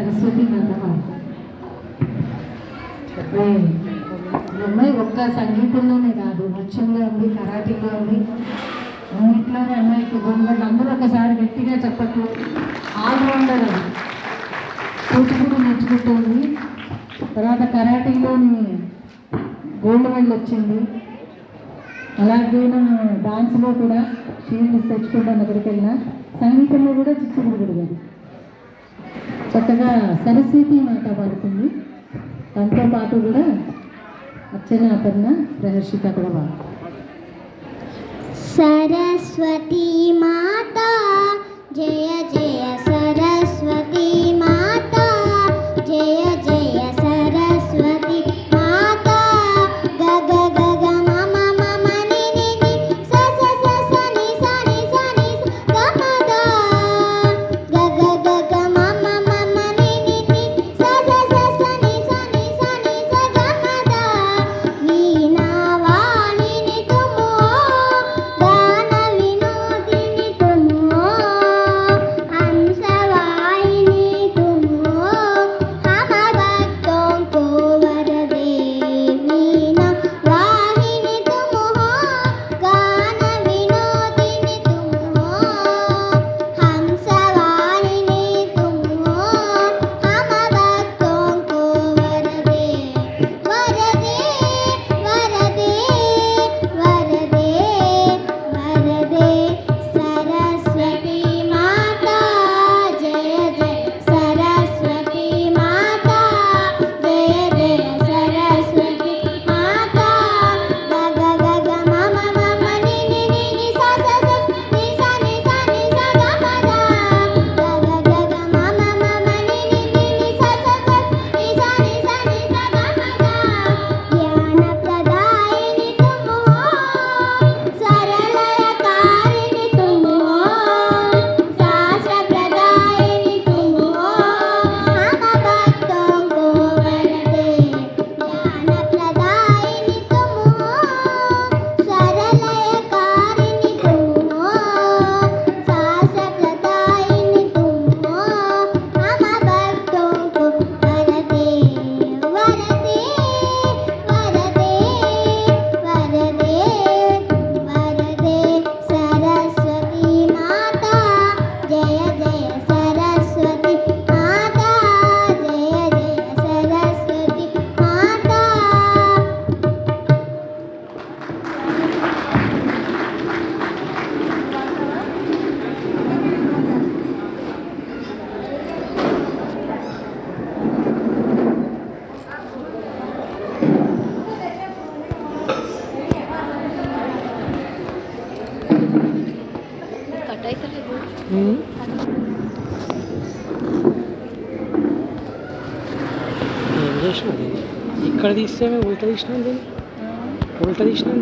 సరస్వతి మాత అమ్మాయి ఒక్క సంగీతంలోనే కాదు, నృత్యంలో ఉంది, కరాటీలో ఉంది, అన్నిట్లోనే అమ్మాయికి గొంగళ్ళు. అందరూ ఒకసారి గట్టిగా చెప్పట్లు. ఆల్రౌండర్ అది. కూచిపూడి నేర్చుకుంటుంది, తర్వాత కరాటీలోని గోల్డ్ మెడల్ వచ్చింది. అలాగే డాన్స్లో కూడా షీల్డ్స్ తెచ్చుకుంటాను ఎక్కడికి వెళ్ళినా. సంగీతంలో కూడా చిచ్చుబుడు అది చక్కగా సరస్వతి మాత పాడుతుంది. దాంతో పాటు కూడా అర్చన అపర్ణ ప్రహర్షిత కూడా పాడు. సరస్వతి మాత జయ జయ సరస్వతి మాత జయ జయ సరస్వతి మాత గగ గగ మమ మమ ని ని ని స స స స ని స ని స ని గ మ ద గగ గగ మమ మమ ని ని ని స స స స ని స ని స ని స గ మ ద వీణా వాణిని తుమో గాన వినోదిని తుమో హంసవాహిని తుమో హమ భక్తోं को वरदे వీణా వాహిని తుమో గాన వినోదిని తుమో హంసవాహిని తుమో హమ భక్తోं को वरदे वरदे वरदे वरदे वरदे सरस्वती माता जय जय सरस्वती माता जय जय सरस्वती माता गग गग मम मम नि नि नि नि सा सा सा नि सा नि सा नि सा ग म द गग गग मम मम नि नि नि नि सा सा सा नि सा नि सा नि सा ग म द ज्ञानप्रदायिनि तुमो सरलयकारिणि तुमो शास्त्रप्रदायिनि तुमो मम भक्तों को वरदे ज्ञानप्रदायिनि तुमो सरलयकारिणि तुमो शास्त्रप्रदायिनि तुमो मम भक्तों को वरदे वरदे वरदे वरदे वरदे सरस्वती माता जय जय सरस्वती माता जय जय सरस्वती माता ఏం చేసినా ఇక్కడ తీస్తే ఉల్టా తీసినా ఉల్టా తీసినా